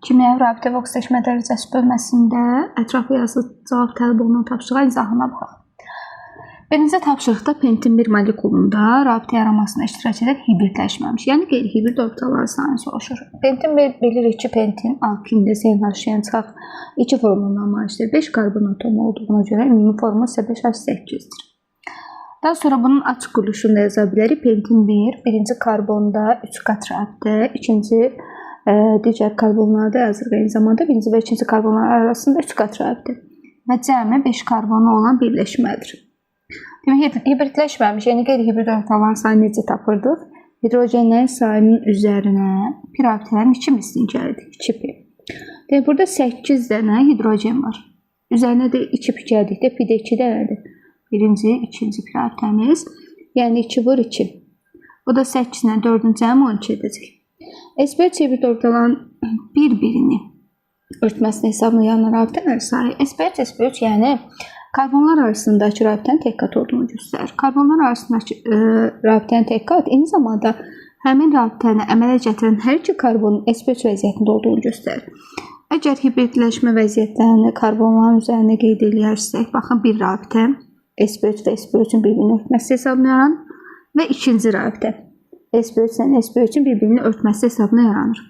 Kimyəvi rabitə və oksidaşma dərəcəsi bölməsində ətraflı yazılı cavab tələb olunan tapşırığa izahına baxaq. Birinci tapşırıqda pentin bir molekulunda rabitə yaranmasına iştirak edən hibridləşməmiş, yəni qeyri-hibrid orbitalar sayını soruşur. Pentin bilirik ki, pentin alkində CH-dən çıxaq 2 formundan malikdir. 5 karbon atomu olduğuna görə ümumi formu isə 5H8-dir. Daha sonra bunun açıq quruluşunu da yaza bilərik. Pentin birinci karbonda 3 qat rabitə, ikinci digər karbonlarda yazırıq. Eyni zamanda birinci və ikinci karbonlar arasında 3 qat rabitə və cəmi 5 karbonu olan birləşmədir. Demək, hibridləşməmiş, yəni qeyri-hibrid orbitaların sayını necə tapırdıq? Hidrogenlərin sayının üzərinə pi rabitələrin 2 mislini gəldik, 2pi. Demək, burada 8 dənə hidrogen var. Üzərinə də 2 pi gəldikdə pi də 2 dənədir. Birinci, ikinci pi rabitəmiz, yəni 2 vur 2. O da 8 ilə 4-ün cəmi 12 edəcək. SPH hibrid orbitaların bir-birini örtməsini hesablayan rabitələr sayı SPH, yəni karbonlar arasındakı rabitənin tək qat olduğunu göstərir. Karbonlar arasındakı rabitənin tək qat eyni zamanda həmin rabitəni əmələ gətirən hər iki karbonun SPH vəziyyətində olduğunu göstərir. Əgər hibridləşmə vəziyyətlərini karbonların üzərində qeyd edirsək, baxın bir rabitə SPH və SPH-ün bir-birini örtməsi hesabına yaranır və ikinci rabitə SPH-lə SPH-ün bir-birini örtməsi hesabına yaranır.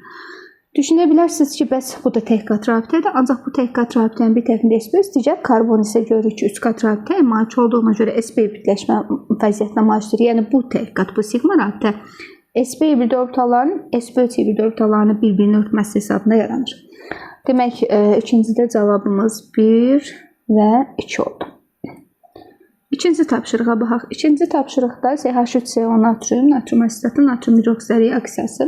Düşünə bilərsiniz ki, bəs bu da tək qat rabitədir, ancaq bu tək qat rabitənin bir tərəfində SPH, digər karbon isə görürük ki, 3 qat rabitəyə malik olduğuna görə sp hibridləşmə vəziyyətinə malikdir. Yəni bu tək qat, bu sigma rabitə sp hibrid orbitaların SPH hibrid orbitalarını bir-birini örtməsi hesabına yaranır. Demək, ikincidə cavabımız 1 və 2 oldu. İkinci tapşırığa baxaq. İkinci tapşırıqda CH3CO natrium, natrium asitatı, natrium hidroksidə reaksiyası.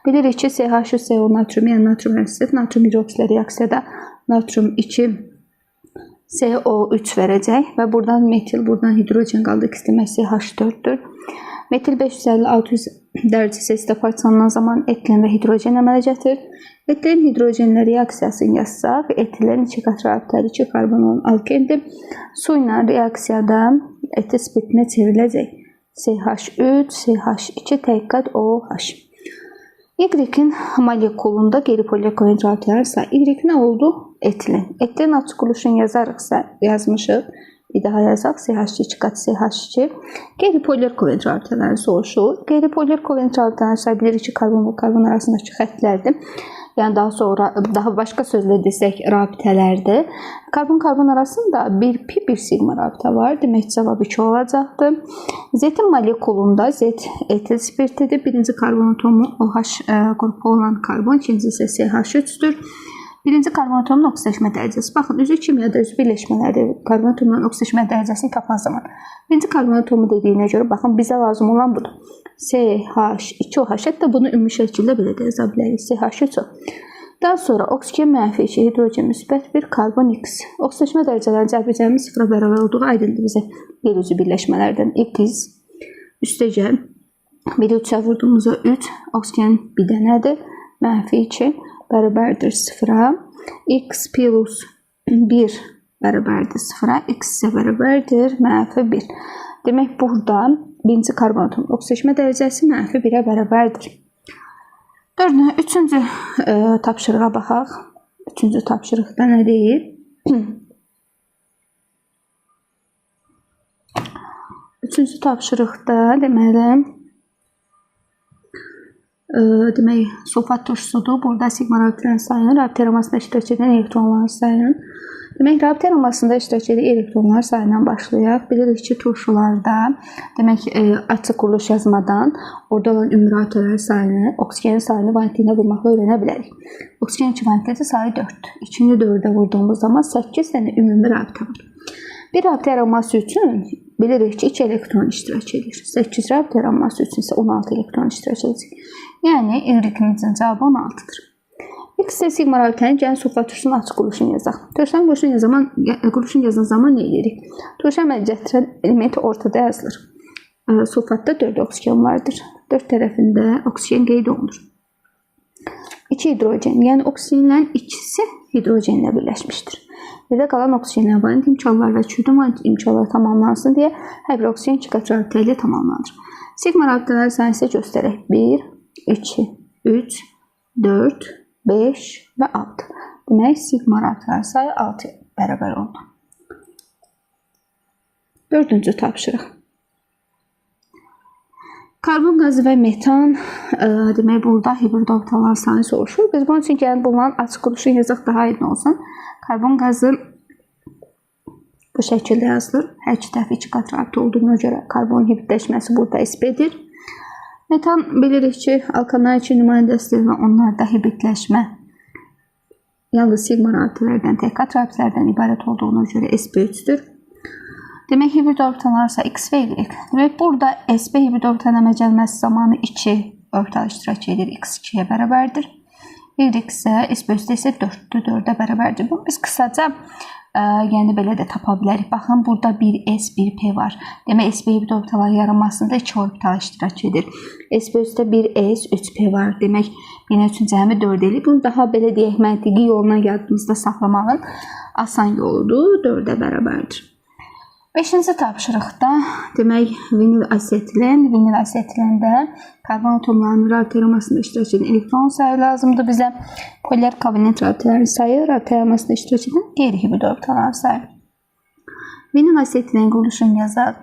Bilirik ki, CH3CO natrium, yəni natrium asitat, natrium hidroksidə reaksiyada natrium 2 CO3 verəcək və buradan metil, buradan hidrogen qaldı, demək CH4-dür. Metil 550-600 dərəcə Selsidə parçalanan zaman etilin və hidrogen əmələ gətirir. Etilin hidrogenlə reaksiyasını yazsaq, etilin 2 qat rabitəli 2 karbonun alkendir. Su ilə reaksiyada etil splitinə çevriləcək. CH3, CH2 tək qat OH. Y-in molekulunda qeyri-polimer kovalent rabitələr sayı. Y nə oldu? Etilin. Etilin açıq quruluşunu yazarıqsa yazmışıq. Bir daha yazaq. CH2 qat CH2. Qeyri-polimer kovalent rabitələri soruşur. Qeyri-polimer kovalent rabitələri sayı bilirik ki, karbon və karbon arasındakı xəttlərdir. Yəni daha başqa sözlə desək rabitələrdir. Karbon-karbon arasında bir pi, bir sigma rabitə var. Demək, cavab 2 olacaqdır. Z-in molekulunda Z etil spirtidir. Birinci karbon atomu OH qrupu olan karbon, ikinci isə CH3-dür. Birinci karbon atomunun oksidaşma dərəcəsi. Baxın, üzvü kimyada üzvü birləşmələrdə karbon atomunun oksidaşma dərəcəsini tapan zaman. Birinci karbon atomu dediyinə görə, baxın, bizə lazım olan budur. CH2OH, hətta bunu ümumi şəkildə belə də yaza bilərik. CH3O. Daha sonra oksigen mənfi 2, hidrogen müsbət 1, karbon X. Oksidaşma dərəcələrinin cəbr-cəmi 0-a bərabər olduğu aydındır bizə yer üzvü birləşmələrdən. X üstəcə 1-i 3-ə vurduğumuzda 3, oksigen bir dənədir, mənfi 2 bərabərdir 0-a. X plus 1 bərabərdir 0-a, X isə bərabərdir mənfi 1. Demək, burada birinci karbon atomunun oksidaşma dərəcəsi mənfi 1-ə bərabərdir. Üçüncü tapşırığa baxaq. Üçüncü tapşırıqda nə deyir? Üçüncü tapşırıqda demək, sulfat turşusudur. Burada sigma rabitələrin sayını, rabitə yaranmasında iştirak edən elektronların sayının. Demək, rabitə yaranmasında iştirak edən elektronlar sayından başlayaq. Bilirik ki, turşularda, demək, açıq quruluş yazmadan orada olan ümumi rabitələrin sayını, oksigenin sayını valentinə vurmaqla öyrənə bilərik. Oksigen 2 valentində sayı 4. 2-ni 4-ə vurduğumuz zaman 8 dənə ümumi rabitə var. Bir rabitə yaranması üçün bilirik ki, 2 elektron iştirak edir. 8 rabitə yaranması üçün isə 16 elektron iştirak edəcək. Yəni, Y-imizin cavabı 16-dır. X isə sigma rabitənin gəlin sulfat turşusunun açıq quruluşunu yazaq. Turşusun quruluşunu yazan zaman nə edirik? Turşu əmələ gətirən element ortada yazılır. Sulfatda 4 oksigen vardır. 4 tərəfində oksigen qeyd olunur. 2 hidrogen, yəni oksigenlərin ikisi hidrogenlə birləşmişdir. Yerdə qalan oksigenlərin valent imkanlar və çürüdün valent imkanlar tamamlansın deyə hər bir oksigen 2 qat rabitə ilə tamamlanır. Sigma rabitələri sayını isə göstərək. 1, 2, 3, 4, 5 və 6. Demək, sigma rabitələr sayı 6 bərabər oldu. 4-cü tapşırıq. Karbon qazı və metan, demək, burada hibrid orbitalar sayı soruşur. Biz bunun üçün gəlin bunların açıq oluşu yazaq daha aydın olsun. Karbon qazı bu şəkildə yazılır. Hər iki tərəfi 2 qat rabitə olduğuna görə karbon hibridləşməsi burada sp-dir. Metan bilirik ki, alkanlar üçün nümayəndəsidir və onlarda hibridləşmə yalnız sigma rabitələrdən, tək qat rabitələrdən ibarət olduğuna görə sp3-dür. Demək, hibrid orbitalar ise x və y. Demək, burada sp hibrid orbitalın əmələ gəlməsi zamanı 2 orbital iştirak edir, x 2-yə bərabərdir. Y isə sp3-də isə 4-dür, 4-ə bərabərdir. Bunu biz qısaca yəni belə də tapa bilərik. Baxın, burada 1s, 1p var. Demək, sp hibrid orbitaların yaranmasında 2 orbital iştirak edir. sp3-də 1s, 3p var. Demək, yenə 3-cü əmi 4 eləyir. Bunu daha belə deyək, məntiqi yoluna yadımızda saxlamağın asan yoludur, 4-ə bərabərdir. 5-ci tapşırıqda, demək, vinil asetilində karbon atomlarının rabitə yaranmasında iştirak edən elektron sayı lazımdır bizə. Polymer kovalent rabitələrin sayı, rabitə yaranmasında iştirak edən qeyri-hibrid orbitaların sayı. Vinil asetilin quruluşunu yazaq.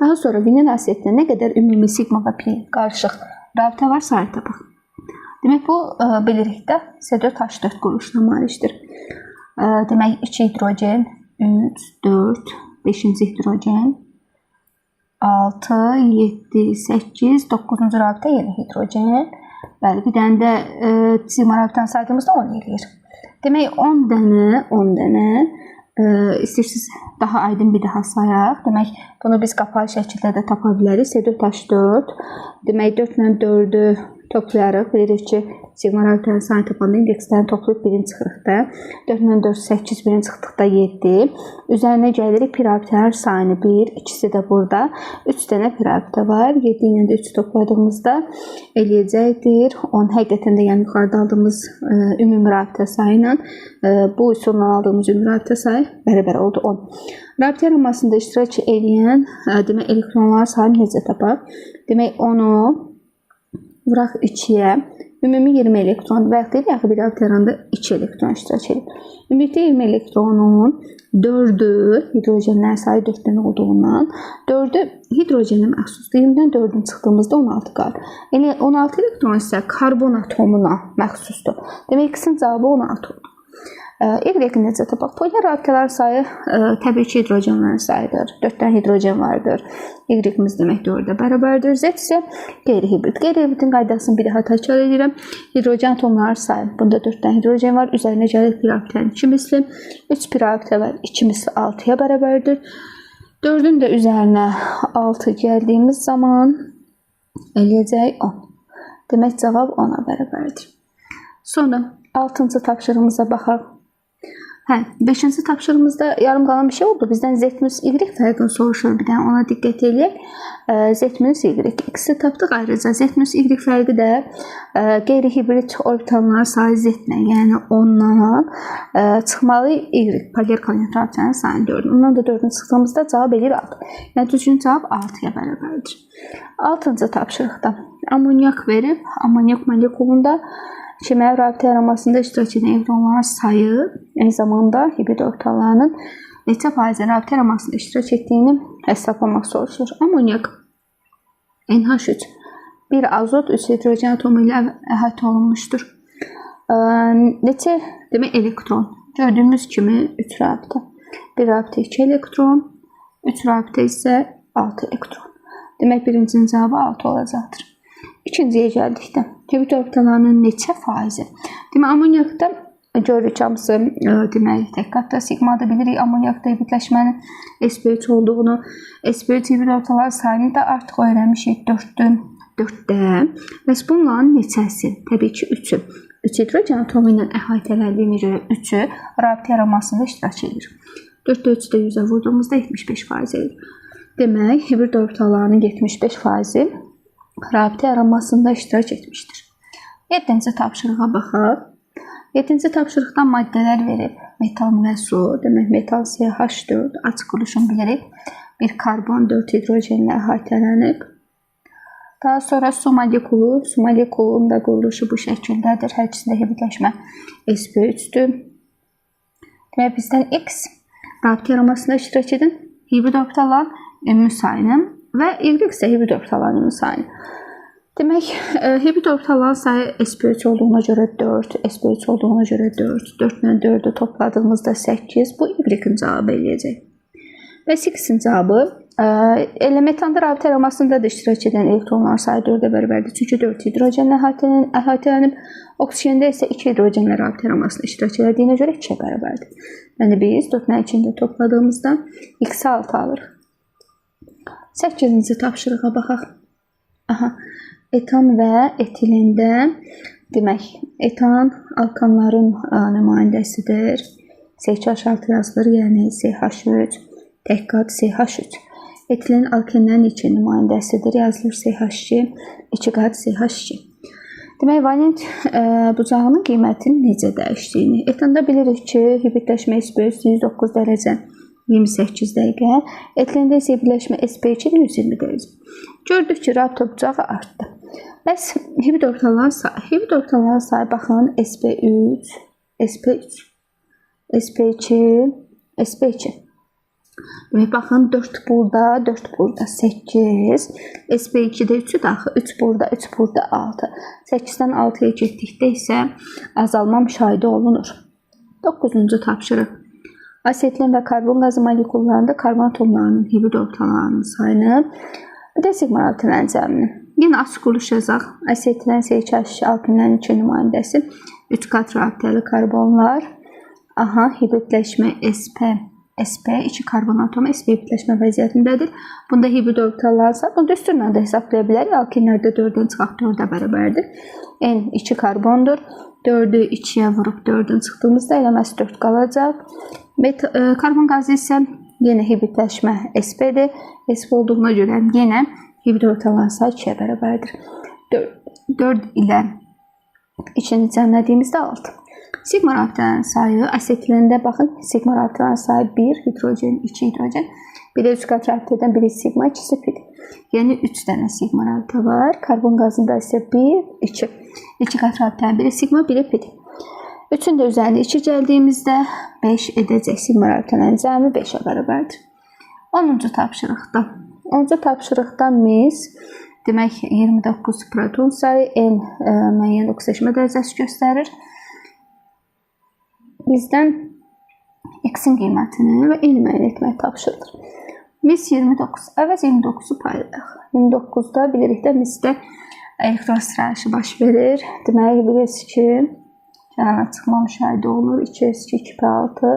Daha sonra vinil asetilində nə qədər ümumi sigma və pi qarışıq rabitə var, sayı tapaq. Demək, bu bilirik də C4H4 quruluşuna malikdir. Demək, 2 hidrogen, 3, 4, 5-ci hidrogen, 6, 7, 8, 9-cu rabitə yeni hidrogen. Bəli, bir dənə də sigma rabitəni saydığımızda 10 eləyir. Demək, 10 dənə, istəyirsiniz daha aydın bir daha sayaq. Demək, bunu biz qapalı şəkildə də tapa bilərik. C4H4, demək, 4 ilə 4-ü toplayarıq. Bilirik ki, sigma rabitənin sayını tapanda indekslərini toplayıb 1-in çıxırıqda. 4 ilə 4, 8, 1-in çıxdıqda 7. Üzərinə gəlirik, pi rabitələr sayını 1, ikisi də burada. 3 dənə pi rabitə var. 7 ilə də 3 topladığımızda eləyəcəkdir 10. Həqiqətən də yəni yuxarıda aldığımız ümumi rabitə sayı ilə bu üsulla aldığımız ümumi rabitə sayı bərabər oldu 10. Rabitə yaranmasında iştirak edən demək, elektronlar sayını necə tapaq? Demək, 10-u vuraq 2-yə, ümumi 20 elektron və yaxud yaxı bir rabitə yaranda 2 elektron iştirak edir. Ümumilikdə 20 elektronun 4-ü hidrogenlər sayı 4-dən olduğundan 4-ü hidrogenə məxsusdur. 20-dən 4-ün çıxdığımızda 16 qalır. Yəni 16 elektron isə karbon atomuna məxsusdur. Demək, x-in cavabı 16 oldu. Y-i necə tapaq? Polymer rabitələr sayı təbii ki, hidrogenlərin sayıdır. 4 dənə hidrogen vardır. Y-imiz demək 4-ə bərabərdir. Z isə qeyri-hibrid. Qeyri-hibridin qaydasını bir daha təkrar edirəm. Hidrogen atomları sayı. Bunda 4 dənə hidrogen var. Üzərinə gəlir pi rabitənin 2 misli. 3 pi rabitə var. 2 misli 6-ya bərabərdir. 4-ün də üzərinə 6 gəldiyimiz zaman eləyəcək 10. Demək, cavab 10-a bərabərdir. Sonra 6-cı tapşırığımıza baxaq. 5-ci tapşırığımızda yarım qalan bir şey oldu. Bizdən Z-Y fərqini soruşur. Bir dənə ona diqqət edək. Z-Y, x-i tapdıq ayrıca. Z-Y fərqi də qeyri-hibrid orbitalların sayı Z-lə, yəni 10-dan çıxmalı Y, polymer kovalent rabitənin sayını 4. Ondan da 4-ün çıxdığımızda cavab eləyir 6. Yəni, düzgün cavab 6-ya bərabərdir. 6-cı tapşırıqda amonyak verib, amonyak molekulunda kimyəvi rabitə yaranmasında iştirak edən elektronların sayı, eyni zamanda hibrid orbitallarının neçə faizə rabitə yaranmasında iştirak etdiyini hesablamaq soruşur. Amonyak NH3 bir azot 3 hidrogen atomu ilə əhatə olunmuşdur. Neçə demək elektron? Gördüyümüz kimi 3 rabitə. Bir rabitə 2 elektron, 3 rabitə isə 6 elektron. Demək, birincinin cavabı 6 olacaqdır. İkinciyə gəldikdə, hibrid orbitalarının neçə faizi? Demək, amonyakda görürük hamısı, demək, tək qatda sigmada bilirik amonyakda hibridləşmənin sp3 olduğunu. sp3 hibrid orbitalar sayını da artıq öyrənmişik 4-də. Bəs bunların neçəsi? Təbii ki, 3-ü. 3 hidrogen atomu ilə əhatələndiyinə görə 3-ü rabitə yaranmasında iştirak edir. 4-də 3-də 100-ə vurduğumuzda 75% edir. Demək, hibrid orbitalarının 75% rabitə yaranmasında iştirak etmişdir. 7-ci tapşırığa baxaq. 7-ci tapşırıqdan maddələr verib. Metal və su. Demək, metal CH4 açıq quruluşunu bilirik. Bir karbon 4 hidrogenlə əhatələnib. Daha sonra su molekulu. Su molekulunun da quruluşu bu şəkildədir. Hər ikisində hibridləşmə sp3-dür. Demək, bizdən X rabitə yaranmasında iştirak edən hibrid orbitalların müsayini və Y isə hibrid orbitalların müsayini. Demək, hibrid orbitalların sayı sp3 olduğuna görə 4, sp3 olduğuna görə 4, 4 ilə 4-ü topladığımızda 8, bu Y-in cavabı eləyəcək. Və X-in cavabı metanda rabitə yaranmasında da iştirak edən elektronların sayı 4-ə bərabərdir. Çünki 4 hidrogenlə əhatələnib, oksijində isə 2 hidrogenlə rabitə yaranmasında iştirak edildiyinə görə 2-ə bərabərdir. Yəni biz 4-lə 2-ni topladığımızda X-i 6 alırıq. 8-ci tapşırığa baxaq. Etan və etilində, demək, etan alkanların nümayəndəsidir. CH6 yazılır, yəni CH3, təhqat CH3. Etilin alkenlərin iki nümayəndəsidir, yazılır CH2, 2 qat CH2. Demək, valent bucağının qiymətinin necə dəyişdiyini. Etanda bilirik ki, hibridləşmə sp3 109 dərəcə 28 dəqiqə, etilində isə hibridləşmə sp2 120 dərəcə. Gördük ki, rabitə bucağı artdı. Bəs hibrid orbitalların sayı. Hibrid orbitalların sayı baxın sp3, sp3, sp2, sp2. Demək, baxın 4 burada, 4 burada 8, sp2-də 3-ü daxil, 3 burada, 3 burada 6. 8-dən 6-ya getdikdə isə azalma müşahidə olunur. 9-cu tapşırıq. Asetilin və karbon qazı molekullarında karbon atomlarının hibrid orbitallarının sayını, bir də sigma rabitələrin cəmini. Yenə açıq quruluş yazaq. Asetilin CH2 alkenlərin 2 nümayəndəsi, 3 qat rabitəli karbonlar. Hibridləşmə sp 2 karbon atomu sp hibridləşmə vəziyyətindədir. Bunda hibrid orbitallarsa, bunu düsturla da hesablaya bilərik. Alkenlərdə 4-dən çıxaq 4-ə bərabərdir. N 2 karbondur. 4-ü 2-yə vurub 4-dən çıxdığımızda eləməsi 4 qalacaq. Karbon qazı isə yenə hibridləşmə sp-dir. Sp olduğuna görə yenə hibrid orbitalların sayı 2-yə bərabərdir. 4 ilə 2-ni cəmlədiyimizdə 6. Sigma rabitələrin sayı, asetilində baxın, sigma rabitələrin sayı 1 hidrogen, 2 hidrogen, bir də 3 qat rabitədən biri sigma, ikisi pid. Yəni 3 dənə sigma rabitə var. Karbon qazında isə 1, 2. 2 qat rabitədən biri sigma, biri pid. 3-ün də üzərində 2 gəldiyimizdə 5 edəcək. Sigma rabitələrin cəmi 5-ə bərabərdir. 10-cu tapşırıqda. 10-cu tapşırıqda biz demək 29 proton sayı N müəyyən oksidaşma dərəcəsi göstərir. Bizdən X-in qiymətini və N müəyyən etmək tapşırılır. Biz 29, əvvəz 29-u paylayaq. 29-da bilirik də bizdə elektron sıraılışı baş verir. Demək, bilirsiniz ki, kənara çıxma müşahidə olunur. 2s2, 2p6,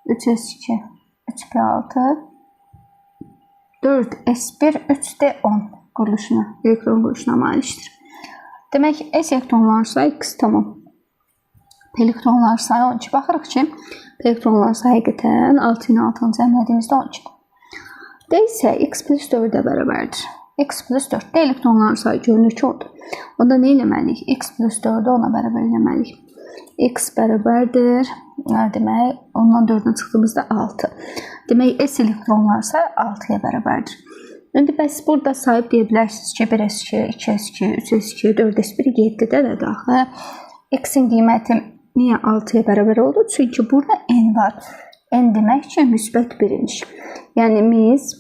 3s2, 3p6, 4s1, 3d10 quruluşuna, elektron quruluşuna malikdir. Demək, S elektronlar sayı X tamam. Elektronlar sayı 12. Baxırıq ki, elektronlar sayı həqiqətən 6 ilə 6-nı cəmlədiyimizdə 12. D isə X plus 4-ə bərabərdir. X plus 4-də elektronların sayı görünür ki, odur. Onda nə eləməliyik? X plus 4-ə ona bərabər eləməliyik. X bərabərdir. Demək, ondan 4-dən çıxdığımızda 6. Demək, S elektronlar sayı 6-ya bərabərdir. İndi bəs burada sayıb deyə bilərsiniz ki, 1s2, 2s2, 3s2, 4s1, 7-də də daxil. X-in qiyməti niyə 6-ya bərabər oldu? Çünki burada N var. N demək ki, müsbət 1-miş. Yəni, biz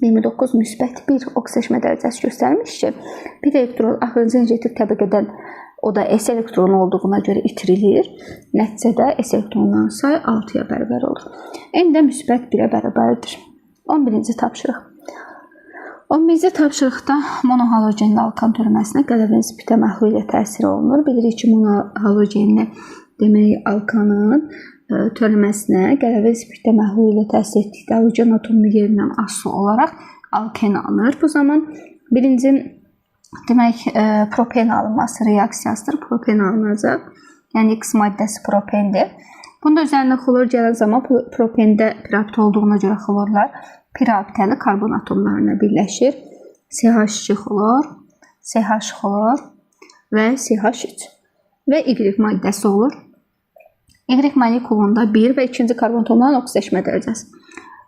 29 müsbət 1 oksidaşma dərəcəsi göstərmiş ki, bir elektron axırıncı injektiv təbəqədən o da S elektronu olduğuna görə itirilir. Nəticədə S elektronların sayı 6-ya bərabər olur. N də müsbət 1-ə bərabərdir. 11-ci tapşırıq. 11-ci tapşırıqda monohalogenli alkan törəməsinə qələvənin spirtə məhlul ilə təsir olunur. Bilirik ki, monohalogenli demək alkanın törəməsinə qələvə spirtə məhlul ilə təsir etdikdə halogen atomu yerindən asılı olaraq alken alınır. Bu zaman birinci demək propen alınması reaksiyasıdır. Propen alınacaq. Yəni X maddəsi propendir. Bunda üzərində xlor gələn zaman propende pirabit olduğuna görə xlorlar pirabitəli karbon atomlarına birləşir. CH2 xlor, CH xlor və CH3 və Y maddəsi olur. Y molekulunda 1 və 2-ci karbon atomlarının oksidaşma dərəcəsi.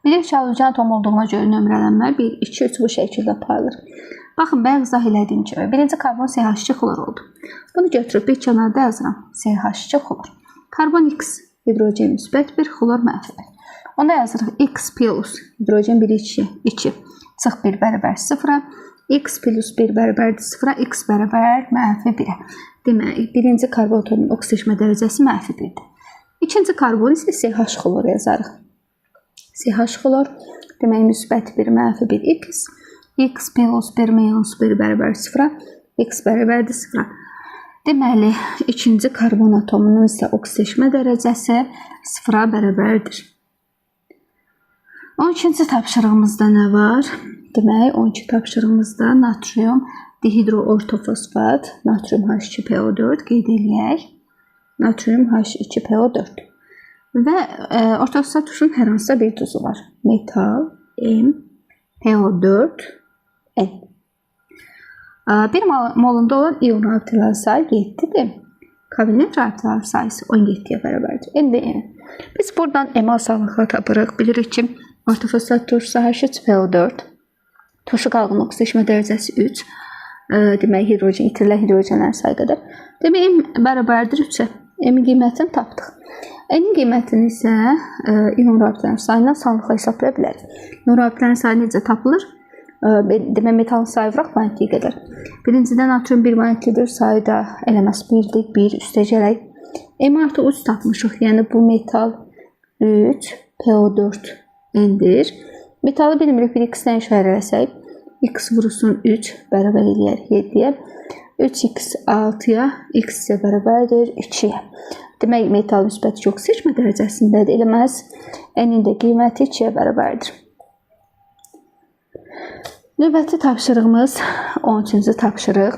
Bilirik ki, halogen atom olduğuna görə nömrələnmə 1, 2, 3 bu şəkildə payılır. Baxın, bayaq izah elədiyim kimi, birinci karbon CH2 xlor oldu. Bunu götürüb bir kənarda yazıram. CH2 xlor. Karbon X, hidrogen müsbət 1, xlor mənfi 1. Onda yazırıq X plus, hidrogen 1, 2, çıx 1 bərabər 0-a. X plus 1 bərabərdir 0-a, X bərabər mənfi 1-ə. Demək, birinci karbon atomunun oksijeşmə dərəcəsi mənfi 1-dir. İkinci karbon isə CH xlor yazarıq. CH xlor, demək, müsbət 1, mənfi 1, X. X plus 1 minus 1 bərabər 0-a, X bərabərdir 0-a. Deməli, ikinci karbon atomunun isə oksijeşmə dərəcəsi 0-a bərabərdir. 12-ci tapşırığımızda nə var? Demək, 12 tapşırığımızda natrium dihidroortofosfat, natrium H2PO4 qeyd eləyək. Natrium H2PO4. Və ortofosfat turşunun hər hansısa bir duzu var. Metal, M, PO4, N. Bir molunda olan iyon rabitələr sayı 7-dir. Kovalent rabitələr sayısı 17-yə bərabərdir. İndi biz buradan M asanlıqla tapırıq. Bilirik ki, ortofosfat turşusu H2PO4. Turşu qalğının oksijeşmə dərəcəsi 3. Demək, hidrogen, itirilən hidrogenlərin sayı qədər. Demək, M bərabərdir 3-ə. M-in qiymətini tapdıq. N-in qiymətini isə iyon rabitələrin sayından asanlıqla hesablaya bilərik. İyon rabitələrin sayı necə tapılır? Demək, metalın sayı vuraq valentliyi qədər. Birincidən natrium 1 valentlidir, sayı da eləməsi 1-dir, 1 üstə gələk. M artı 3 tapmışıq, yəni bu metal 3, PO4 N-dir. Metalı bilmirik, bir X-dən işarə eləsək, X vurulsun 3, bərabər eləyər 7-yə. 3X 6-ya, X isə bərabərdir 2-yə. Demək, metal müsbət çox seçmə dərəcəsindədir, eləməz. N-in də qiyməti 2-yə bərabərdir. Növbəti tapşırığımız 13-cü tapşırıq.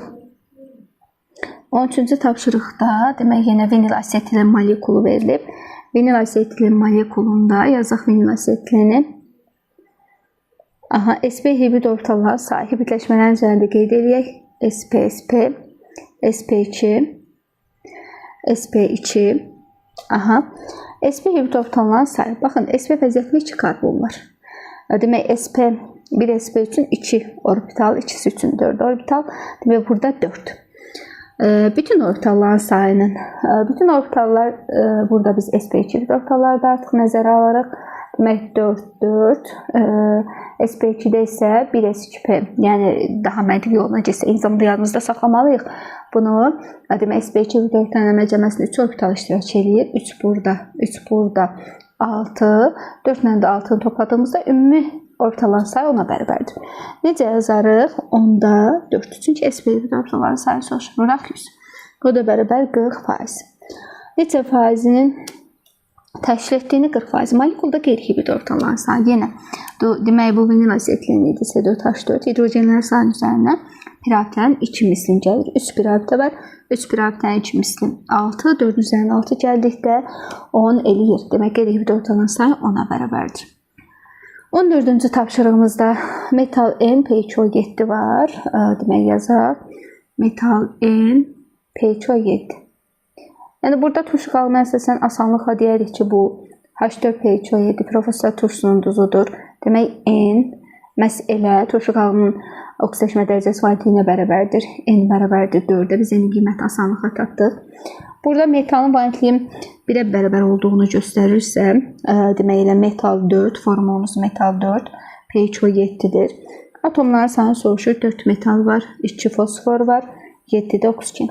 13-cü tapşırıqda demək, yenə vinil asetilin molekulu verilib. Vinil asetilin molekulunda yazaq vinil asetilini. SP hibrid ortalığa sahib hibridləşmələrin üzərində qeyd edək. SP, SP2, SP2. SP hibrid ortalıqların sayı. Baxın, SP vəziyyətli 2 karbon var. Demək, SP 1 SP üçün 2 orbital, ikisi üçün 4 orbital. Demək, burada 4. Bütün orbitalların sayının, bütün orbitallar, burada biz SP2 orbitalları da artıq nəzərə alarıq. Demək, 4, 4. SP2-də isə 1 S2P, yəni daha məntiqli yoluna getsə, eyni zamanda yadımızda saxlamalıyıq. Bunu, demək, SP2 orbitalların cəməsində 3 orbital iştirak edir. 3 burada, 3 burada, 6. 4 ilə də 6-nı topladığımızda ümumi orbitalların sayı ona bərabərdir. Necə yazarıq? 10-da 4. Çünki SP2 orbitalların sayı soruşur. Vuraq 100. O da bərabər 40%. Neçə faizinin təşkil etdiyini 40%. Molekulda qeyri-hibrid orbitalların sayı yenə. Demək, bu vinil asetilin idi C4H4. Hidrogenlərin sayının üzərinə pirabitənin 2 mislin gəlir. 3 pirabitə var. 3 pirabitənin 2 mislin 6. 4-ün üzərinə 6 gəldikdə 10 eləyir. Demək, qeyri-hibrid orbitalların sayı ona bərabərdir. 14-cü tapşırığımızda metal N PHO7 var. Demək, yazaq. Metal N PHO7. Yəni, burada turşu qalma əsasən asanlıqla deyərik ki, bu H4PHO7 profesor turşunun duzudur. Demək, N məhz elə turşu qalının oksijeşmə dərəcəsi valentliyinə bərabərdir. N bərabərdir 4-də. Biz N-in qiyməti asanlıqla tapdıq. Burada metalın valentliyin 1-ə bərabər olduğunu göstərirsə, demək elə metal 4, formulumuz metal 4, PHO7-dir. Atomların sayını soruşur, 4 metal var, 2 fosfor var, 7-də oksigen.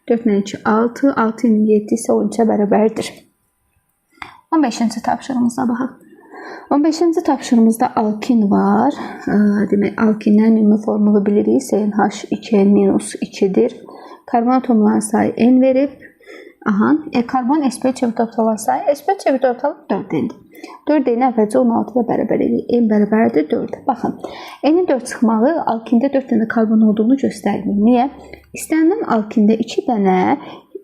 4 ilə 2, 6, 6 ilə 7 isə 13-ə bərabərdir. 15-ci tapşırığımıza baxaq. 15-ci tapşırığımızda alkin var. Demək, alkindən ümumi formulu bilirik. CnH2n-2-dir. Karbon atomların sayı N verib. Karbon SP çevik orbitalların sayı SP çevik orbital 4N'dir. 4N'in əvvəlcə 16-ya bərabər edir. N bərabərdir 4. Baxın, N'in 4 çıxmağı alkində 4 dənə karbon olduğunu göstərmir. Niyə? İstənilən alkində 2 dənə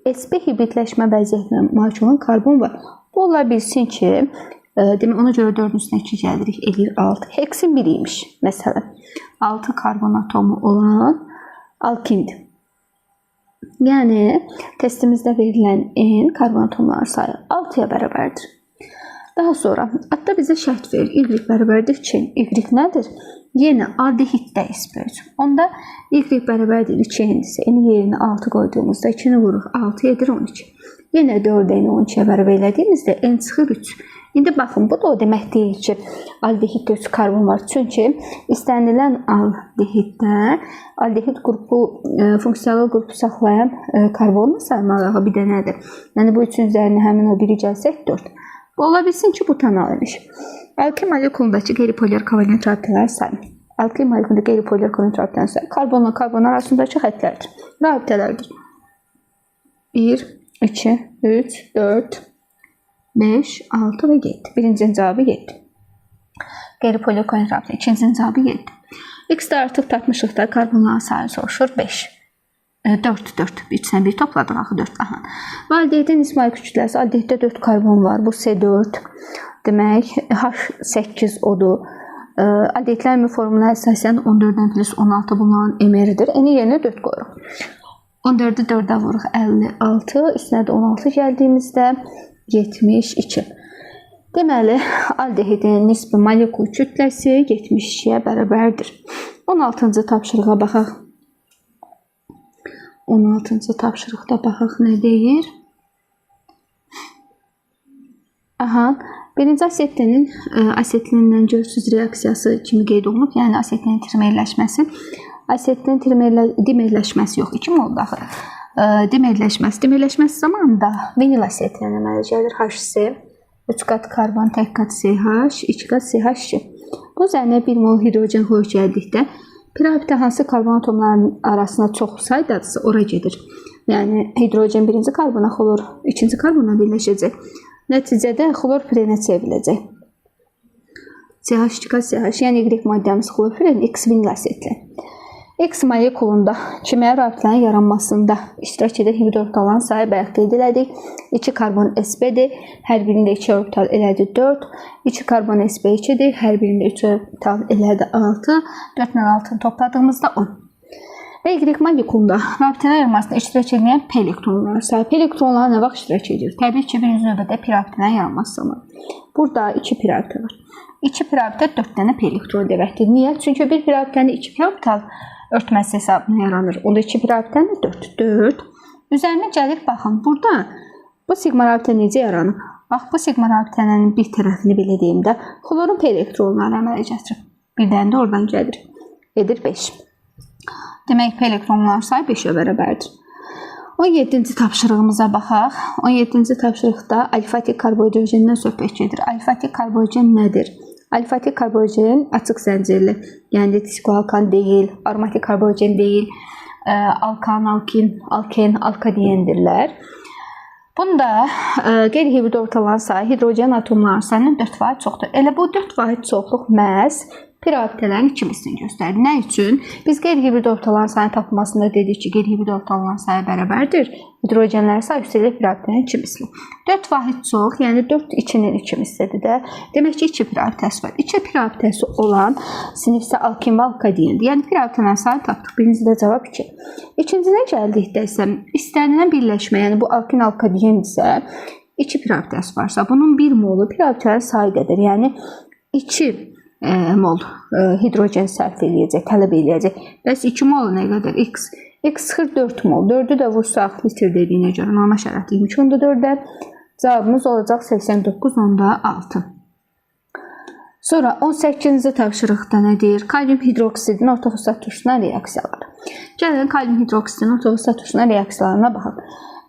SP hibridləşmə vəziyyətinə malik olan karbon var. Bu ola bilsin ki, demək, ona görə 4-ün üstünə 2 gəlirik, eləyir 6. Heksin 1 imiş, məsələn. 6 karbon atomu olan alkindir. Yəni, testimizdə verilən N karbon atomları sayı 6-ya bərabərdir. Daha sonra adda bizə şərt verir. Y bərabərdir 2. Y nədir? Yenə aldehiddə ispirç. Onda y bərabərdir 2-dirsə, yerinə 6 qoyduğumuzda 2-ni vuruq, 6 edir 12. Yenə 4-əni 12-yə bərabər elədiyimizdə n çıxır 3. İndi baxın, bu da o demək deyil ki, aldehiddə 3 karbon var. Çünki istənilən aldehiddə aldehid qrupu, funksional qrupu saxlayan karbonun saymağı bir dənədir. Yəni bu 3-ün üzərinə həmin o biri gəlsək 4. Bu ola bilsin ki, butanal imiş. Alkil molekulundakı qeyri-polymer kovalent rabitələr sayı. Alkil molekulunda qeyri-polymer kovalent rabitələr sayı karbonla karbon arasındakı xəttlərdir. Rabitələrdir. 1, 2, 3, 4, 5, 6 və 7. Birincinin cavabı 7. Qeyri-polymer kovalent rabitə. İkincinin cavabı 7. X-də artıq tapmışıq da karbonların sayı soruşur 5. 4. 3-dən 1 topladıq axı 4. Aha. Aldehidin ismail kütləsi. Aldehiddə 4 karbon var. Bu C4. Demək H8 odur. Aldehidlərin formuna əsasən 14-dən plus 16 bunların emeridir. Eni yerinə 4 qoyuruq. 14-ü 4-ə vuruq 56. Üstünə də 16 gəldiyimizdə 72. Deməli, aldehidin nisbi molekul kütləsi 72-yə bərabərdir. 16-cı tapşırığa baxaq. 16-cı tapşırıqda baxaq nə deyir? Aha, birinci asetlenin asetlindən görsüz reaksiyası kimi qeyd olunub. Yəni asetlinin trimerləşməsi. Asetlinin dimerləşməsi yox. 2 molda axı. Dimerləşməsi zamanında vinil asetlin əmələ gəlir. HC, 3 qat karbon, tək qat CH, 2 qat CH2. Bu üzərinə 1 mol hidrogen xlorid gəldikdə pirabitə hansı karbon atomlarının arasına çox saydadırsa ora gedir. Yəni hidrogen birinci karbona, xlor ikinci karbona birləşəcək. Nəticədə xlorpirənə çevriləcək. CH2CH, yəni Y maddəmiz xlorpiren, X vinil asetli. X molekulunda kimya rabitələrin yaranmasında iştirak edən hibrid orbitalların sayı bayaq qeyd elədik. 2 karbon sp-dir, hər birində 2 orbital elədi 4. 2 karbon sp2-dir, hər birində 3 orbital elədi 6. 4 ilə 6-nı topladığımızda 10. Və Y molekulunda rabitələr yaranmasında iştirak edən p elektronların sayı. P elektronlar nə vaxt iştirak edir? Təbii ki, birinci növbədə p rabitələrin yaranması zamanı. Burada 2 p rabitə var. 2 p rabitə 4 dənə p elektron deməkdir. Niyə? Çünki bir p rabitəni 2 p orbital örtməsi hesabına yaranır. Onda 2 p rabitəni 4. Üzərinə gəlib baxın. Burada bu sigma rabitə necə yaranır? Bax, bu sigma rabitənin bir tərəfini belə deyimdə xlorun p elektronları əmələ gətirir. Bir dənə də oradan gəlir. Edir 5. Demək, p elektronlar sayı 5-ə bərabərdir. 17-ci tapşırığımıza baxaq. 17-ci tapşırıqda alifatik karbohidrogendən söhbət gedir. Alifatik karbohidrogen nədir? Alifatik karbohidrogen açıq zəncirli, yəni diskoalkan deyil, aromatik karbohidrogen deyil, alkan, alkin, alken, alkadendirlər. Bunda qeyri-hibrid orbitalların sayı hidrogen atomlarının sayının 4% çoxdur. Elə bu 4% çoxluq məhz p rabitələrin ikilisini göstərir. Nə üçün? Biz qeyri-hibrid orbitalların sayını tapılmasında dedik ki, qeyri-hibrid orbitalların sayı bərabərdir. Hidrogenlərin sayı üstəlik p rabitələrin ikilisli. 4% çox, yəni 4 2-nin ikilisidir də. Demək ki, 2 p rabitəsi var. 2 p rabitəsi olan sinifsə alkin və alkadendir. Yəni p rabitələrin sayını tapdıq. Birincidə cavab 2. İkincinə gəldikdə isə istənilən birləşmə, yəni bu alkin alkadendirsə 2 p rabitəsi varsa, bunun 1 molu p rabitələrin sayı qədər, yəni 2 mol hidrogen sərf eləyəcək, tələb eləyəcək. Bəs 2 mol nə qədər? X çıxır 4 mol. 4-ü də vursaq litr dediyinə görə normal şərait 23.4-də cavabımız olacaq 89.6. Sonra 18-ci tapşırıqda nə deyir? Kalium hidroksidin ortofosfat turşusuna reaksiyaları. Gəlin kalium hidroksidin ortofosfat turşusuna reaksiyalarına baxaq.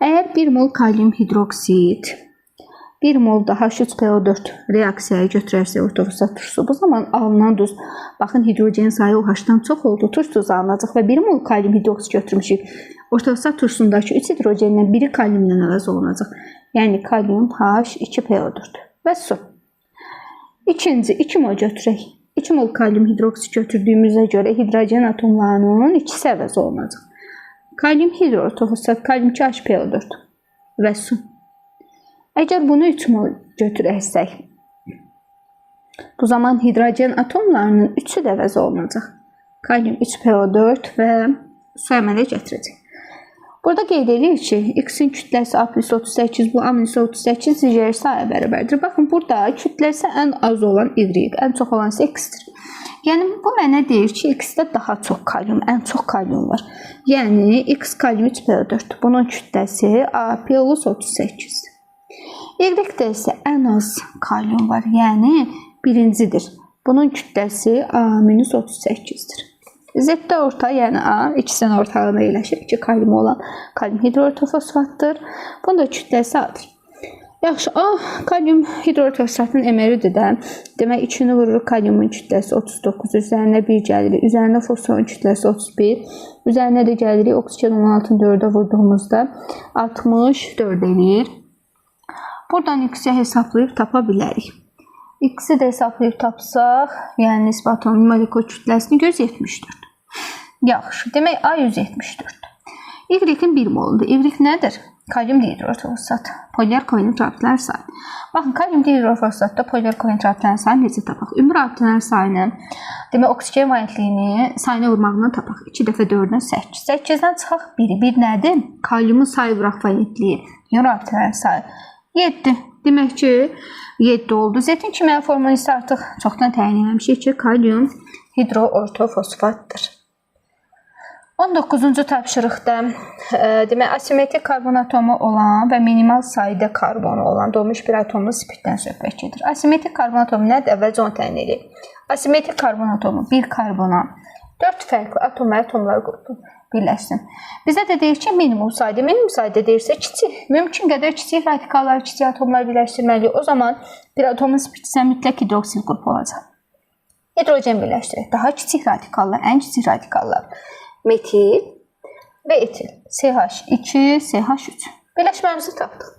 Əgər 1 mol kalium hidroksid 1 mol da H3PO4 reaksiyaya götürərsə ortofosfat turşusu, bu zaman alınan duz, baxın hidrogenin sayı OH-dan çox oldu, turş duzu alınacaq və 1 mol kalium hidroksid götürmüşük. Ortofosfat turşusundakı 3 hidrogendən biri kaliumla əvəz olunacaq. Yəni kalium H2PO4 və su. İkinci 2 mol götürək. 2 mol kalium hidroksid götürdüyümüzə görə hidrogen atomlarının ikisi əvəz olunacaq. Kalium hidroortofosfat, kalium 2HPO4 və su. Əgər bunu 3 mol götürərsək, bu zaman hidrogen atomlarının 3-ü də əvəz olunacaq. Kalium 3PO4 və su əmələ gətirəcək. Burada qeyd edirik ki, X-in kütləsi A plus 38, bu A minus 38 digər sayı bərabərdir. Baxın, burada kütləsi ən az olan Y, ən çox olan isə X-dir. Yəni, bu mənə deyir ki, X-də daha çox kalium, ən çox kalium var. Yəni, X kalium 3+4. Bunun kütləsi A plus 38-dir. Y-də isə ən az kalium var, yəni birincidir. Bunun kütləsi A minus 38-dir. Z-də orta, yəni A, ikisinin ortalığına yerləşir. 2 kalium olan kalium hidroortofosfatdır. Bunun da kütləsi A'dır. Yaxşı, A kalium hidroortofosfatın emeridir də. Demək, 2-ni vururuq, kaliumun kütləsi 39, üzərinə 1 gəlirik. Üzərinə fosforun kütləsi 31. Üzərinə də gəlirik, oksigen 16-ın 4-ə vurduğumuzda 64 eləyir. Buradan X-i hesablayıb tapa bilərik. X-i də hesablayıb tapsaq, yəni nisbi atomun molekul kütləsini göz 74. Yaxşı, demək A 174. Y-in 1 molundur. Y nədir? Kalium dihidroortofosfat. Polymer kovalent rabitələr sayı. Baxın, kalium dihidroortofosfatda polymer kovalent rabitələrin sayını necə tapaq? Ümumi rabitələrin sayını, demək, oksigen valentliyini sayına vurmağından tapaq. 2 dəfə 4-dən 8. 8-dən çıxaq 1. 1 nədir? Kaliumun sayı vuraq valentliyi. Yəni rabitələrin sayı 7. Demək ki, 7 oldu. Z-in kimya formunu isə artıq çoxdan təyin etmişik ki, kalium hidroortofosfatdır. 19-cu tapşırıqda demək, asimetrik karbon atomu olan və minimal sayda karbonu olan dolmuş bir atomlu spirtdən söhbət gedir. Asimetrik karbon atomu nədir? Əvvəlcə onu təyin edək. Asimetrik karbon atomu bir karbona 4 fərqli atomlar qrupu birləşsin. Bizə də deyir ki, minimum sayda. Minimum sayda deyirsə kiçik, mümkün qədər kiçik radikallar, kiçik atomlar birləşdirməliyik. O zaman bir atomun spirtisə mütləq hidroksil qrupu olacaq. Hidrogen birləşdirək. Daha kiçik radikallar, ən kiçik radikallar. Metil və etil. CH2, CH3. Birləşməmizi tapdıq.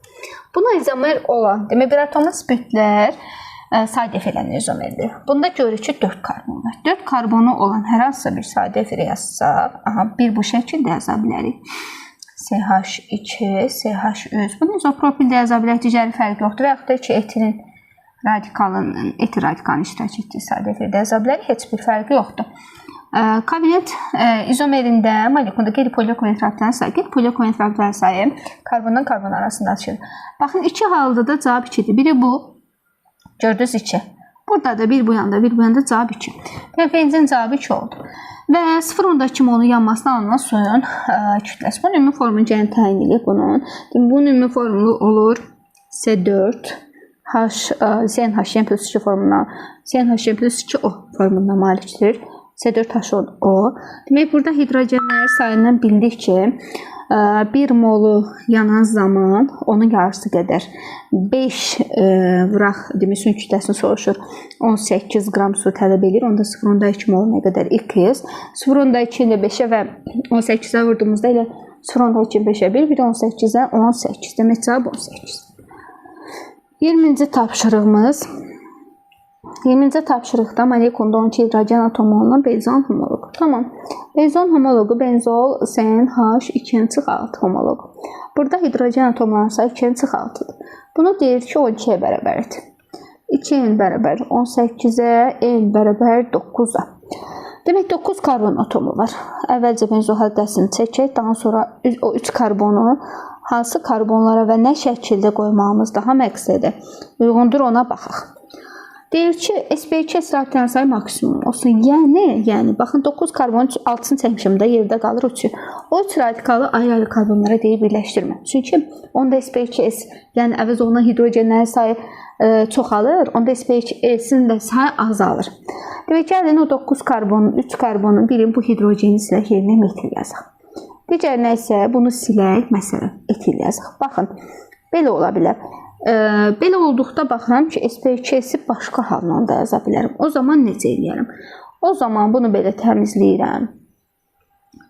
Buna izomer olan, demək, bir atomun spiritlər sadə efirlərin izomerdir. Bunda görürük ki, 4 karbon var. 4 karbonu olan hər hansısa bir sadə efir yazsaq, bir bu şəkildə yaza bilərik. CH2, CH3. Bunu izopropildə yaza bilərik, digəri fərqi yoxdur. Və yaxud da ki, etil radikalının iştirak etdiyi sadə efirdə yaza bilərik, heç bir fərqi yoxdur. Kovalent izomerində molekulda qeyri-polymer kovalent rabitələrin sayı, qeyri-polymer kovalent rabitələrin sayı karbondan karbon arasında açılır. Baxın, 2 halda da cavab 2-dir. Biri bu, gördünüz 2. Burada da bir bu yanda, bir bu yanda cavab 2. Və benzin cavabı 2 oldu. Və 0.2 molun yanmasına alınan suyun kütləsi. Bunun ümumi formunu gəlin təyin edək bunun. Bunun ümumi formulu olur C4 CnH plus 2 formuna, CnH plus 2O formuna malikdir. C4H10O. Demək, burada hidrogenlərin sayından bildik ki, 1 molu yanan zaman onun yarısı qədər 5 vuraq, demək, suyun kütləsini soruşur. 18 qram su tələb edir. Onda 0.2 mol nə qədər? 200. 0.2 ilə 5-ə və 18-ə vurduğumuzda elə 0.2 5-ə 1, bir də 18-ə 18. Demək, cavab 18. 20-ci tapşırığımız. 20-ci tapşırıqda molekulda 12 hidrogen atomu olan benzol homologu. Tamam. Benzol homologu benzol CnH2-6 homologu. Burada hidrogen atomlarının sayı 2-6-dır. Bunu deyir ki, 12-yə bərabərdir. 2n bərabər 18-ə, n bərabər 9-a. Demək, 9 karbon atomu var. Əvvəlcə benzol həddəsini çəkək, daha sonra o 3 karbonu hansı karbonlara və nə şəkildə qoymağımız daha məqsədə uyğundur, ona baxaq. Deyir ki, sp2 rabitələrin sayı maksimum olsun. Yəni, baxın, 9 karbonun 6-sını çəkmişim də yerdə qalır 3-ü. O 3 radikalı ayrı-ayrı karbonlara deyib birləşdirmə. Çünki onda sp2s, yəni əvəz olunan hidrogenlərin sayı çoxalır, onda sp2s-in də sayı azalır. Demək, gəlin o 9 karbonun, 3 karbonun birini bu hidrogeni silək, yerinə metil yazaq. Digərinə isə bunu silək, məsələn, etil yazaq. Baxın, belə ola bilər. Belə olduqda baxıram ki, sp2-si başqa halına da yaza bilərəm. O zaman necə eləyərəm? O zaman bunu belə təmizləyirəm.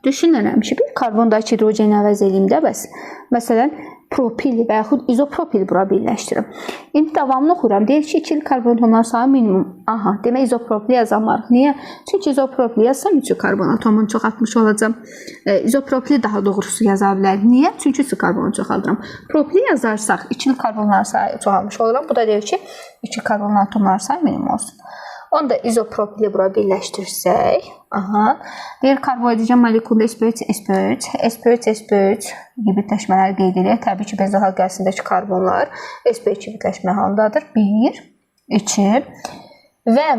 Düşünürəm ki, bir karbondakı hidrogeni əvəz eləyim də bəs. Məsələn, propil və yaxud izopropil bura birləşdirim. İndi davamlı oxuyuram. Deyir ki, ikili karbon atomlar sayı minimum. Aha, demək izopropili yazamarıq. Niyə? Çünki izopropili yazsam 3 karbon atomunu çoxaltmış olacam. İzopropili daha doğrusu yaza bilərik. Niyə? Çünki 3 karbonu çoxaldıram. Propili yazarsaq ikili karbonlar sayı çoxalmış oluram. Bu da deyir ki, ikili karbon atomlar sayı minimum olsun. Onu da izopropili bura birləşdirsək, deyir karbohidrogen molekulunda SP3, SP3, SP3, SP3 hibridləşmələri qeyd edilir. Təbii ki, benzol qəlsindəki karbonlar SP3 hibridləşmə halındadır. 1, 2 və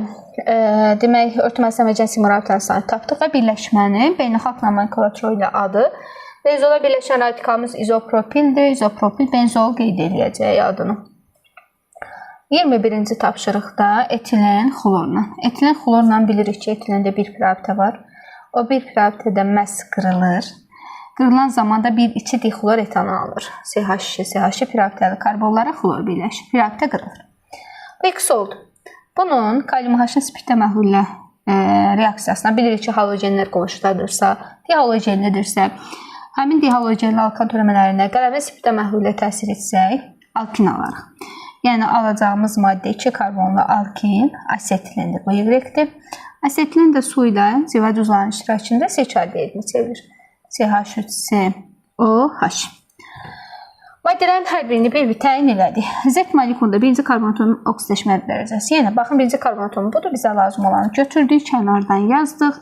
demək, örtməli səməcən simulantların sayını tapdıq və birləşmənin beynəlxalq nomenklatura ilə adı benzola birləşən radikalımız izopropildir. İzopropil benzol qeyd ediləcək adını. 21-ci tapşırıqda etilen xlorla. Etilen xlorla bilirik ki, etilində bir pirabitə var. O bir pirabitədə məhz qırılır. Qırılan zamanda bir içi dixlor etanol alır. CH2, CH2 pirabitəli karbonlara xlor birləşir. Pirabitə qırılır. X oldu. Bunun kalium H-ın spirtə məhlullə reaksiyasına bilirik ki, halogenlər qovuşdadırsa, dihalogenlidirsə, həmin dihalogenli alkan törəmələrinə qələmin spirtə məhlullə təsir etsək, alkin alarıq. Yəni, alacağımız maddə 2 karbonlu alkin, asetilindir. Bu Y-dir. Asetilin də su ilə zivə duzlarının iştirakında CH əldə çevirir. CH3COH. Maddələrin hər birini bir təyin elədik. Z molekulunda birinci karbon atomunun oksidləşmə dərəcəsi. Yəni, baxın, birinci karbon atomu budur. Bizə lazım olanı götürdük, kənardan yazdıq.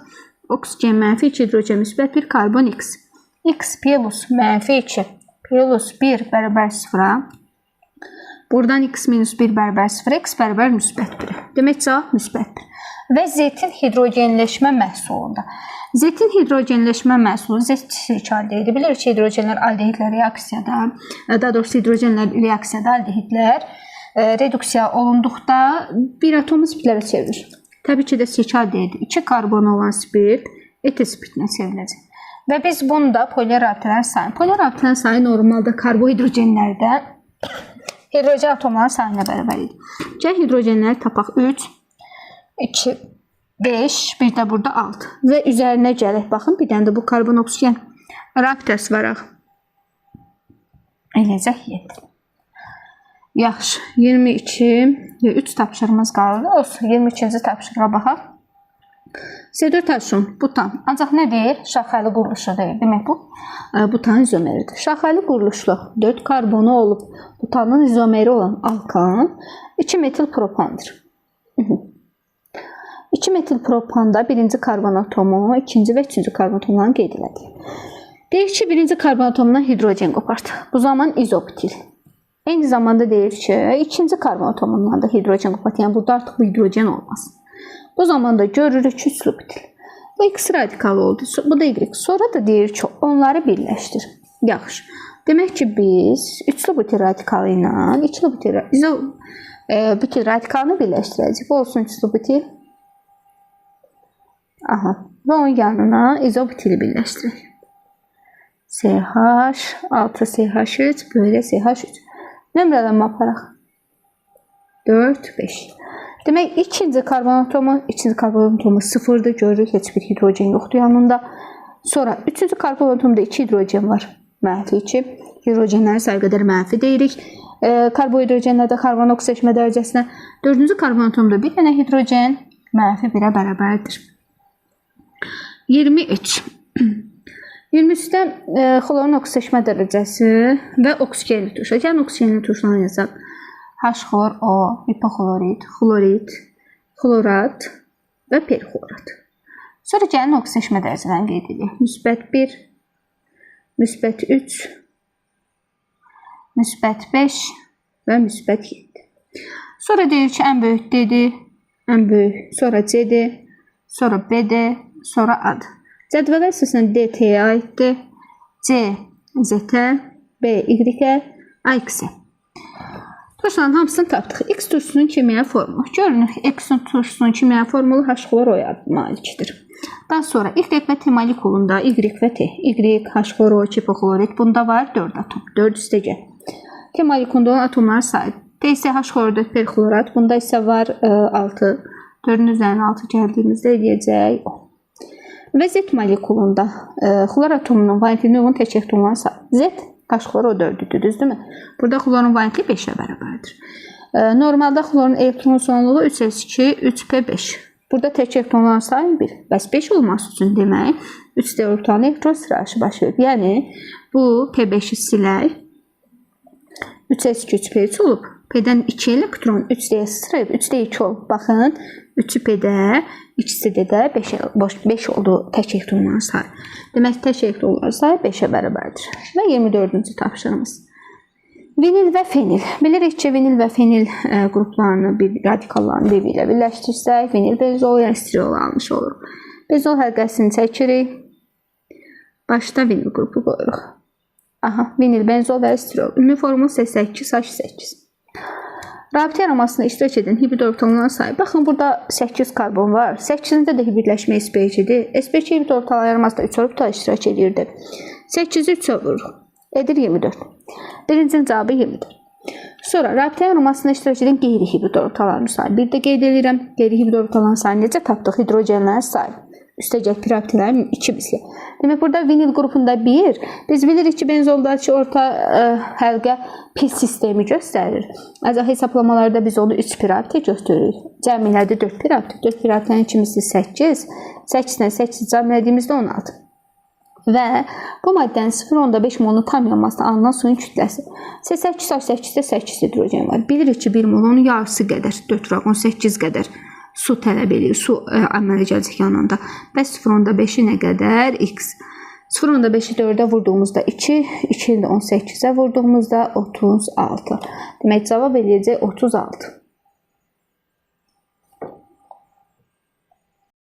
Oksigen mənfi 2, hidrogen müsbət 1, karbon X. X plus mənfi 2 plus 1 bərabər 0-a. Buradan X minus 1 bərabər 0, X bərabər müsbət 1. Demək, cavab müsbət 1. Və Z-in hidrogenləşmə məhsulunda. Z-in hidrogenləşmə məhsulu Z əldə edir. Bilirik ki, hidrogenlər aldehidlə reaksiyada, daha doğrusu hidrogenlər reaksiyada aldehidlər reduksiya olunduqda bir atomu spirtlərə çevirir. Təbii ki, də CH əldə edir. 2 karbon olan spirt etil spirtinə çevriləcək. Və biz bunu da polymer rabitələrin sayı. Polymer rabitələrin sayı normalda karbohidrogenlərdə hidrogen atomların sayına bərabər edir. Gəl hidrogenləri tapaq. 3, 2, 5, bir də burada 6. Və üzərinə gələk. Baxın, bir dənə də bu karbon oksigen rabitəsi varaq. Eləcək 7. Yaxşı. 22, 3 tapşırımız qaldı. Olsun, 22-ci tapşırığa baxaq. C4H10, butan. Ancaq nə deyir? Şaxəli quruluşu deyir. Demək, bu butanın izomeridir. Şaxəli quruluşlu 4 karbonu olub butanın izomeri olan alkan 2 metil propandır. 2 metil propanda birinci karbon atomu, ikinci və üçüncü karbon atomlarını qeyd edilir. Deyir ki, birinci karbon atomundan hidrogen qopart. Bu zaman izobutil. Eyni zamanda deyir ki, ikinci karbon atomundan da hidrogen qopart. Yəni, burada artıq bu hidrogen olmaz. Bu zaman da görürük ki, üçlü butil. Bu X radikalı oldu. Bu da Y. Sonra da deyir ki, onları birləşdir. Yaxşı. Demək ki, biz üçlü butil radikalı ilə ikili butil radikalını birləşdirəcək. Bu olsun üçlü butil. Aha. Və onun yanına izobutili birləşdirək. CH, 6CH3, böyle CH3. Nömrələnmə aparaq. 4, 5. Demək, ikinci karbon atomu 0'dır. Görürük, heç bir hidrogen yoxdur yanında. Sonra, üçüncü karbon atomda 2 hidrogen var. Mənfi 2. Hidrogenlərin sayı qədər mənfi deyirik. Karbohidrogenlərdə karbon oksidləşmə dərəcəsinə. Dördüncü karbon atomda bir dənə hidrogen mənfi 1'ə bərabərdir. 23. 23-də xlorun oksidləşmə dərəcəsi və oksigenli turşu. Yəni, oksigenli turşularını yazaq. H-xlor, O, hipoklorit, xlorit, xlorat və perxlorat. Sonra gəlin oksidləşmə dərəcələrini qeyd edirik. Müsbət 1, müsbət 3, müsbət 5 və müsbət 7. Sonra deyir ki, ən böyük D-dir, ən böyük, sonra C-dir, sonra B-dir, sonra A-dır. Cədvələ əsasında D T-yə aiddir, C Z-ə, B Y-ə, A X-ə. Turşuların hamısını tapdıq. X turşusunun kimyəvi formulu. Görünür, X turşusunun kimyəvi formulu H-xlor O-ya malikdir. Daha sonra Y və T molekulunda Y və T. Y, H-xlor O, hipoklorit. Bunda var 4 atom. 4 üstə gəl. T molekulunda olan atomların sayı. T isə H-xlor 4 perxlorat. Bunda isə var 6. 4-ün üzərinə 6 gəldiyimizdə eləyəcək O. Və Z molekulunda xlor atomunun valentliyi uyğun tək elektronların sayı. Z H-xlor O4-düdür, düzdürmü? Burada xlorun valentliyi 5-ə bərabərdir. Normalda xlorun elektron sonluğu 3s2, 3p5. Burada tək elektronların sayı 1. Bəs 5 olması üçün demək, 3 orbitalın elektron sırayışı baş verir. Yəni, bu p5-i silək. 3s2 3p3 olub. P-dən 2 elektron 3d-yə sıçrayıb 3d 2 olub. Baxın, 3-ü p-də, 2-si d-də 5 oldu tək elektronların sayı. Demək, tək elektronların sayı 5-ə bərabərdir. Və 24-cü tapşırığımız. Vinil və fenil. Bilirik ki, vinil və fenil qruplarını, radikallarını bir-biri ilə birləşdirsək, vinil benzol, yəni striol almış olur. Benzol həlqəsini çəkirik. Başda vinil qrupu qoyuruq. Aha, vinil, benzol və striol. Ümumi formulu 8H8. Rabitə yaramasında iştirak edən hibrid orbitalların sayı. Baxın, burada 8 karbon var. 8-də də hibridləşmə SPC-dir. SPC hibrid orbital yaramasında 3 orbital iştirak edirdi. 8-i 3-ə vururuq. Edir 24. Birincinin cavabı 24. Sonra, rabitə yaramasında iştirak edən qeyri-hibrid orbitalların sayı. Bir də qeyd edirəm, qeyri-hibrid orbitalların sayı necə tapdıq? Hidrogenlərin sayı. Üstəcək piraptilərin 2 misli. Demək, burada vinil qrupunda 1. Biz bilirik ki, benzoldakı orta həlqə pil sistemi göstərir. Ancaq hesablamalarda biz onu 3 pirapti göstəririk. Cəmilədə 4 pirapti. 4 piraptilərin 2 misli 8. 8-dən 8 cəmilədiyimizdə 16. Və bu maddənin 0,5 molunu tam yanmasına alınan suyun kütləsi. 8H8-də 8 hidrogen var. Bilirik ki, 1 mol onun yarısı qədər, 4,18 qədər su tələb edir. Su əmələ gələcək yanında. Bəs 0,5-i nə qədər? X. 0,5-i 4-ə vurduğumuzda 2, 2-ni də 18-ə vurduğumuzda 36. Demək, cavab eləyəcək 36.